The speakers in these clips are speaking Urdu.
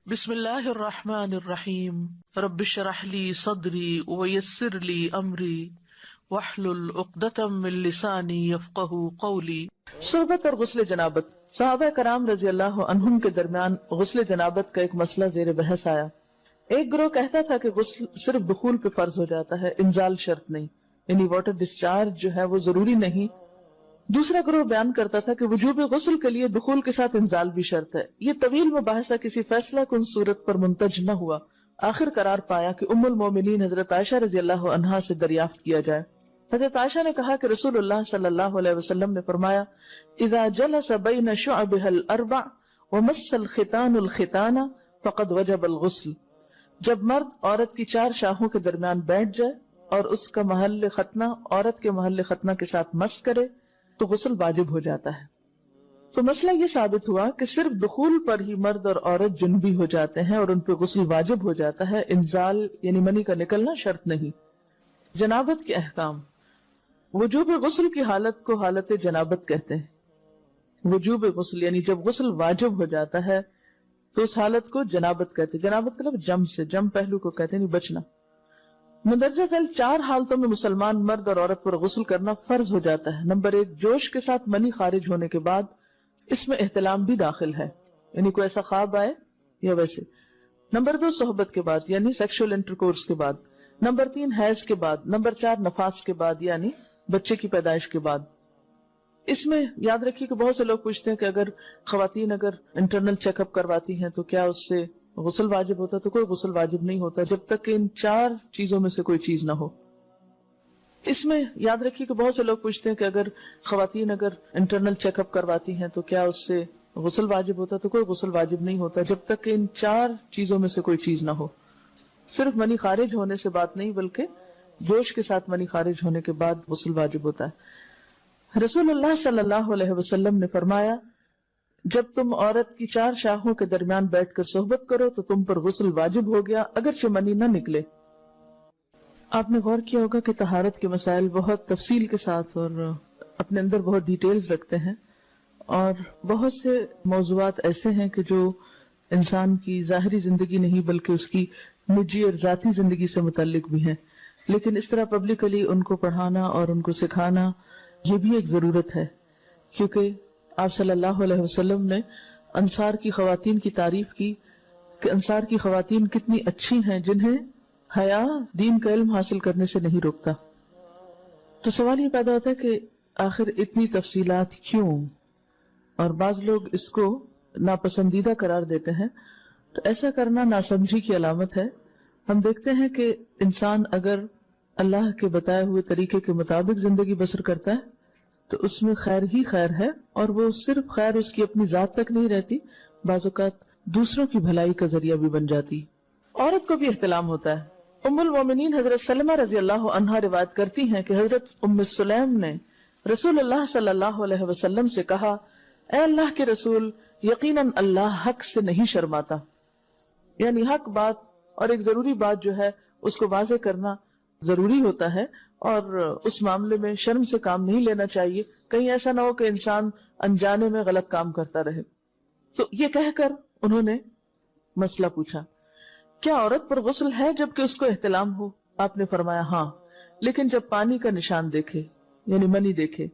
بسم اللہ الرحمن الرحیم رب اشرح لی صدری ویسر لی امری واحلل عقدۃ من لسانی یفقہوا قولی۔ صحبت اور غسل جنابت۔ صحابہ کرام رضی اللہ عنہم کے درمیان غسل جنابت کا ایک مسئلہ زیر بحث آیا۔ ایک گروہ کہتا تھا کہ غسل صرف دخول پہ فرض ہو جاتا ہے، انزال شرط نہیں، یعنی واٹر ڈسچارج جو ہے وہ ضروری نہیں۔ دوسرا گروہ بیان کرتا تھا کہ وجوب غسل کے لیے دخول کے ساتھ انزال بھی شرط ہے۔ یہ طویل مباحثہ کسی فیصلہ کن صورت پر منتج نہ ہوا۔ آخر قرار پایا کہ ام المومنین حضرت عائشہ رضی اللہ عنہا سے دریافت کیا جائے۔ حضرت عائشہ نے کہا کہ رسول اللہ صلی اللہ علیہ وسلم نے فرمایا، اذا جلس بین شعبها الاربع ومس الختان الختان فقد وجب الغسل۔ جب مرد عورت کی چار شاخوں کے درمیان بیٹھ جائے اور اس کا محل ختنہ عورت کے محل ختنہ کے ساتھ مس کرے تو غسل واجب ہو جاتا ہے۔ تو مسئلہ یہ ثابت ہوا کہ صرف دخول پر ہی مرد اور عورت جنبی ہو جاتے ہیں اور ان پہ غسل واجب ہو جاتا ہے، انزال یعنی منی کا نکلنا شرط نہیں۔ جنابت کے احکام۔ وجوب غسل کی حالت کو حالت جنابت کہتے ہیں۔ وجوب غسل یعنی جب غسل واجب ہو جاتا ہے تو اس حالت کو جنابت کہتے ہیں۔ جنابت کا لفظ جم سے، جم پہلو کو کہتے ہیں، بچنا۔ مندرجہ ذیل چار حالتوں میں مسلمان مرد اور عورت پر غسل کرنا فرض ہو جاتا ہے۔ نمبر 1، جوش کے ساتھ منی خارج ہونے کے بعد، اس میں احتلام بھی داخل ہے، یعنی کوئی ایسا خواب آئے یا ویسے۔ نمبر 2، صحبت کے بعد یعنی سیکشول انٹرکورس کے بعد۔ نمبر 3، حیض کے بعد۔ نمبر 4، نفاس کے بعد یعنی بچے کی پیدائش کے بعد۔ اس میں یاد رکھیے کہ بہت سے لوگ پوچھتے ہیں کہ اگر خواتین انٹرنل چیک اپ کرواتی ہیں تو کیا اس سے غسل واجب ہوتا؟ تو کوئی غسل واجب نہیں ہوتا جب تک کہ ان چار چیزوں میں سے کوئی چیز نہ ہو۔ اس میں یاد رکھیے کہ بہت سے لوگ پوچھتے ہیں کہ اگر خواتین انٹرنل چیک اپ کرواتی ہیں تو کیا اس سے غسل واجب ہوتا؟ تو کوئی غسل واجب نہیں ہوتا جب تک کہ ان چار چیزوں میں سے کوئی چیز نہ ہو۔ صرف منی خارج ہونے سے بات نہیں، بلکہ جوش کے ساتھ منی خارج ہونے کے بعد غسل واجب ہوتا ہے۔ رسول اللہ صلی اللہ علیہ وسلم نے فرمایا، جب تم عورت کی چار شاخوں کے درمیان بیٹھ کر صحبت کرو تو تم پر غسل واجب ہو گیا اگرچہ منی نہ نکلے۔ آپ نے غور کیا ہوگا کہ طہارت کے مسائل بہت تفصیل کے ساتھ اور اپنے اندر بہت ڈیٹیلز رکھتے ہیں، اور بہت سے موضوعات ایسے ہیں کہ جو انسان کی ظاہری زندگی نہیں بلکہ اس کی نجی اور ذاتی زندگی سے متعلق بھی ہیں، لیکن اس طرح پبلکلی ان کو پڑھانا اور ان کو سکھانا یہ بھی ایک ضرورت ہے، کیونکہ آپ صلی اللہ علیہ وسلم نے انصار کی خواتین کی تعریف کی کہ انصار کی خواتین کتنی اچھی ہیں جنہیں حیا دین کا علم حاصل کرنے سے نہیں روکتا۔ تو سوال یہ پیدا ہوتا ہے کہ آخر اتنی تفصیلات کیوں؟ اور بعض لوگ اس کو ناپسندیدہ قرار دیتے ہیں، تو ایسا کرنا ناسمجھی کی علامت ہے۔ ہم دیکھتے ہیں کہ انسان اگر اللہ کے بتائے ہوئے طریقے کے مطابق زندگی بسر کرتا ہے تو اس میں خیر ہی خیر ہے، اور وہ صرف خیر اس کی اپنی ذات تک نہیں رہتی، بعض اوقات دوسروں کی بھلائی کا ذریعہ بھی بن جاتی۔ عورت کو بھی احتلام ہوتا ہے۔ ام المومنین حضرت سلمہ رضی اللہ عنہا روایت کرتی ہیں کہ حضرت ام سلیم نے رسول اللہ صلی اللہ علیہ وسلم سے کہا، اے اللہ کے رسول، یقیناً اللہ حق سے نہیں شرماتا، یعنی حق بات اور ایک ضروری بات جو ہے اس کو واضح کرنا ضروری ہوتا ہے، اور اس معاملے میں شرم سے کام نہیں لینا چاہیے، کہیں ایسا نہ ہو کہ انسان انجانے میں غلط کام کرتا رہے۔ تو یہ کہہ کر انہوں نے مسئلہ پوچھا، کیا عورت پر غسل ہے جبکہ اس کو احتلام ہو؟ آپ نے فرمایا ہاں، لیکن جب پانی کا نشان دیکھے یعنی منی دیکھے۔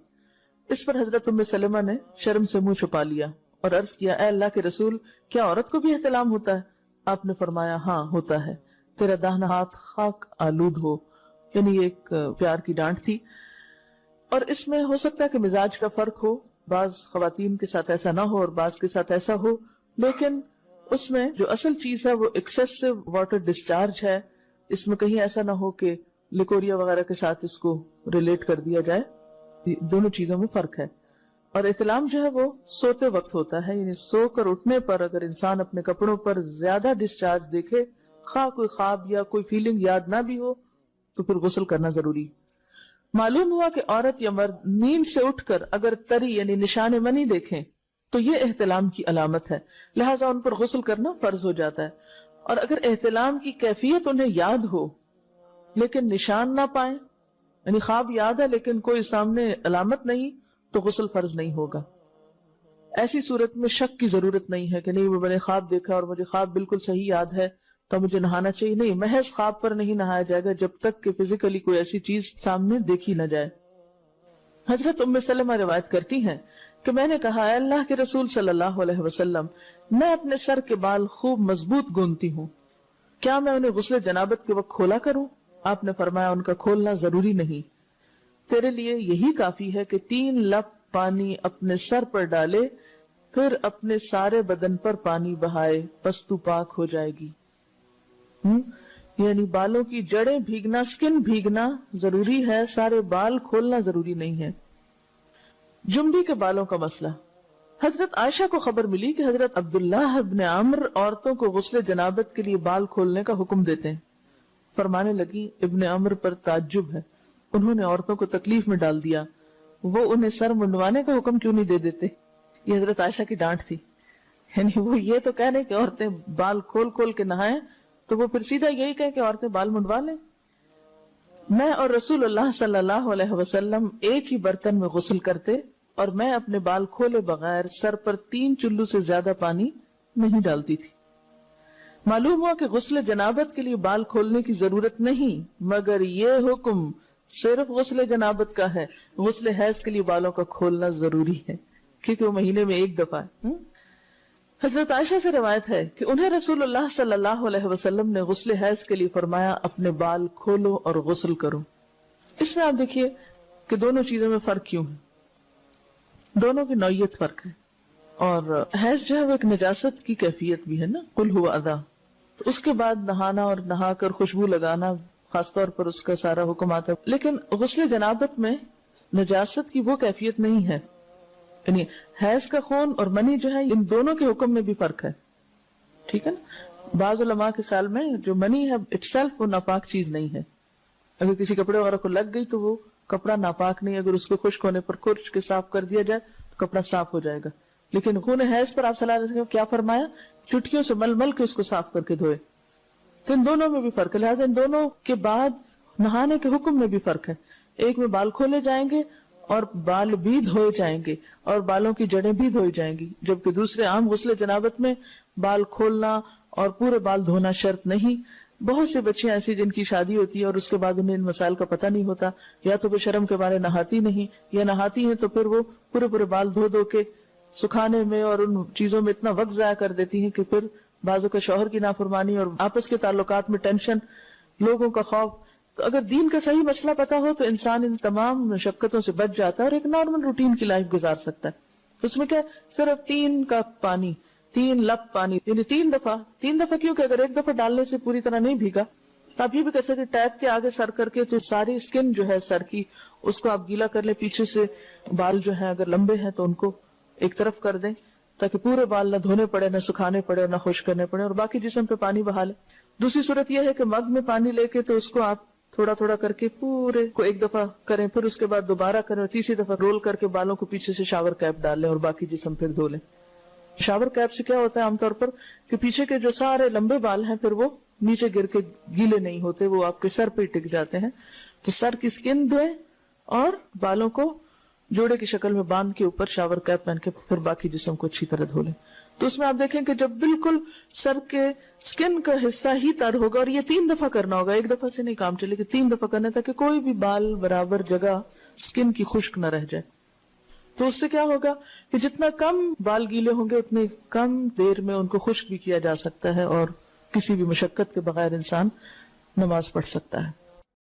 اس پر حضرت ام سلمہ نے شرم سے منہ چھپا لیا اور عرض کیا، اے اللہ کے رسول، کیا عورت کو بھی احتلام ہوتا ہے؟ آپ نے فرمایا ہاں ہوتا ہے، تیرا داہنا ہاتھ خاک آلود ہو، یعنی ایک پیار کی ڈانٹ تھی۔ اور اس میں ہو سکتا ہے کہ مزاج کا فرق ہو، بعض خواتین کے ساتھ ایسا نہ ہو اور بعض کے ساتھ ایسا ہو، لیکن اس میں جو اصل چیز ہے وہ ایکسیسو واٹر ڈسچارج ہے۔ اس میں کہیں ایسا نہ ہو کہ لیکوریا وغیرہ کے ساتھ اس کو ریلیٹ کر دیا جائے، دونوں چیزوں میں فرق ہے۔ اور احتلام جو ہے وہ سوتے وقت ہوتا ہے، یعنی سو کر اٹھنے پر اگر انسان اپنے کپڑوں پر زیادہ ڈسچارج دیکھے، خواہ کوئی خواب یا کوئی فیلنگ یاد نہ بھی ہو، تو پھر غسل کرنا ضروری۔ معلوم ہوا کہ عورت یا مرد نیند سے اٹھ کر اگر تری یعنی نشان منی دیکھیں تو یہ احتلام کی علامت ہے، لہٰذا ان پر غسل کرنا فرض ہو جاتا ہے۔ اور اگر احتلام کی کیفیت انہیں یاد ہو لیکن نشان نہ پائیں، یعنی خواب یاد ہے لیکن کوئی سامنے علامت نہیں، تو غسل فرض نہیں ہوگا۔ ایسی صورت میں شک کی ضرورت نہیں ہے کہ نہیں وہ میں نے خواب دیکھا اور مجھے خواب بالکل صحیح یاد ہے تو مجھے نہانا چاہیے. نہیں، محض خواب پر نہیں نہایا جائے گا جب تک کہ فزیکلی کوئی ایسی چیز سامنے دیکھی نہ جائے. حضرت ام سلمہ روایت کرتی ہیں کہ میں نے کہا، اے اللہ کے رسول صلی اللہ علیہ وسلم، میں اپنے سر کے بال خوب مضبوط گوندتی ہوں، کیا میں انہیں غسل جنابت کے وقت کھولا کروں؟ آپ نے فرمایا، ان کا کھولنا ضروری نہیں، تیرے لیے یہی کافی ہے کہ 3 لپ پانی اپنے سر پر ڈالے، پھر اپنے سارے بدن پر پانی بہائے، پس تو پاک ہو جائے گی. یعنی بالوں کی جڑیں بھیگنا، سکن بھیگنا ضروری ہے، سارے بال کھولنا ضروری نہیں ہے. جمبی کے بالوں کا مسئلہ. حضرت عائشہ کو خبر ملی کہ حضرت عبداللہ ابن عمر عورتوں کو غسل جنابت کے لیے بال کھولنے کا حکم دیتے ہیں. فرمانے لگی، ابن عمر پر تعجب ہے، انہوں نے عورتوں کو تکلیف میں ڈال دیا، وہ انہیں سر منڈوانے کا حکم کیوں نہیں دے دیتے؟ یہ حضرت عائشہ کی ڈانٹ تھی. یعنی وہ یہ تو کہہ رہے کہ عورتیں بال کھول کھول کے نہائیں، تو وہ پھر سیدھا یہی کہے کہ عورتیں بال منڈوا لیں. میں اور رسول اللہ صلی اللہ علیہ وسلم ایک ہی برتن میں غسل کرتے اور میں اپنے بال کھولے بغیر سر پر 3 چلو سے زیادہ پانی نہیں ڈالتی تھی. معلوم ہوا کہ غسل جنابت کے لیے بال کھولنے کی ضرورت نہیں، مگر یہ حکم صرف غسل جنابت کا ہے. غسل حیض کے لیے بالوں کا کھولنا ضروری ہے کیونکہ وہ مہینے میں ایک دفعہ ہے. حضرت عائشہ سے روایت ہے کہ انہیں رسول اللہ صلی اللہ علیہ وسلم نے غسل حیض کے لیے فرمایا، اپنے بال کھولو اور غسل کرو. اس میں آپ دیکھیے کہ دونوں چیزوں میں فرق کیوں ہے، دونوں کی نوعیت فرق ہے. اور حیض جو ہے وہ ایک نجاست کی کیفیت بھی ہے نا، قل ہوا اذی، تو اس کے بعد نہانا اور نہا کر خوشبو لگانا خاص طور پر اس کا سارا حکم آتا ہے. لیکن غسل جنابت میں نجاست کی وہ کیفیت نہیں ہے. یعنی حیض کا خون اور منی جو ہے ان دونوں کے حکم میں بھی فرق ہے. ٹھیک ہے نا. بعض علماء کے خیال میں جو منی ہے اٹ سیلف وہ ناپاک چیز نہیں ہے. اگر کسی کپڑے وغیرہ کو لگ گئی تو وہ کپڑا ناپاک نہیں، اگر اس کو خشک ہونے پر کھرچ کے صاف کر دیا جائے تو کپڑا صاف ہو جائے گا. لیکن خون حیض پر آپ صلی اللہ علیہ وسلم کیا فرمایا؟ چٹکیوں سے مل مل کے اس کو صاف کر کے دھوئے. تو ان دونوں میں بھی فرق ہے. لہٰذا ان دونوں کے بعد نہانے کے حکم میں بھی فرق ہے. ایک میں بال کھولے جائیں گے اور بال بھی دھوئے جائیں گے اور بالوں کی جڑیں بھی دھوئی جائیں گی، جبکہ دوسرے عام غسل جنابت میں بال کھولنا اور پورے بال دھونا شرط نہیں. بہت سی بچیاں ایسی جن کی شادی ہوتی ہے اور اس کے بعد انہیں ان مسائل کا پتہ نہیں ہوتا، یا تو وہ شرم کے بارے نہاتی نہیں، یا نہاتی ہیں تو پھر وہ پورے بال دھو دھو کے سکھانے میں اور ان چیزوں میں اتنا وقت ضائع کر دیتی ہیں کہ پھر بعضوں کا شوہر کی نافرمانی اور آپس کے تعلقات میں ٹینشن، لوگوں کا خوف. تو اگر دین کا صحیح مسئلہ پتا ہو تو انسان ان تمام مشقتوں سے بچ جاتا ہے اور ایک نارمل روٹین کی لائف گزار سکتا ہے. تو اس میں کیا صرف 3 کپ پانی، 3 لپ پانی، یعنی 3 دفعہ کیوں کہ اگر ایک دفعہ ڈالنے سے پوری طرح نہیں بھیگا تو آپ یہ بھی کر سکتے ٹیپ کے آگے سر کر کے تو ساری اسکن جو ہے سر کی اس کو آپ گیلا کر لیں، پیچھے سے بال جو ہیں اگر لمبے ہیں تو ان کو ایک طرف کر دیں تاکہ پورے بال نہ دھونے پڑے، نہ سکھانے پڑے اور نہ خشک کرنے پڑے، اور باقی جسم پہ پانی بہا لیں. دوسری صورت یہ ہے کہ مگ میں پانی لے کے تو اس کو آپ تھوڑا تھوڑا کر کے پورے کو ایک دفعہ کریں، پھر اس کے بعد دوبارہ کریں اور تیسری دفعہ رول کر کے بالوں کو پیچھے سے شاور کیپ ڈال لیں اور باقی جسم پھر دھو لیں. شاور کیپ سے کیا ہوتا ہے عام طور پر کہ پیچھے کے جو سارے لمبے بال ہیں پھر وہ نیچے گر کے گیلے نہیں ہوتے، وہ آپ کے سر پہ ٹک جاتے ہیں. تو سر کی اسکن دھوئیں اور بالوں کو جوڑے کی شکل میں باندھ کے اوپر شاور کیپ پہن کے پھر باقی جسم کو اچھی طرح دھو لیں. تو اس میں آپ دیکھیں کہ جب بالکل سر کے سکن کا حصہ ہی تر ہوگا، اور یہ 3 دفعہ کرنا ہوگا، ایک دفعہ سے نہیں کام چلے کہ 3 دفعہ کرنا تاکہ کوئی بھی بال برابر جگہ سکن کی خشک نہ رہ جائے. تو اس سے کیا ہوگا کہ جتنا کم بال گیلے ہوں گے اتنے کم دیر میں ان کو خشک بھی کیا جا سکتا ہے اور کسی بھی مشقت کے بغیر انسان نماز پڑھ سکتا ہے.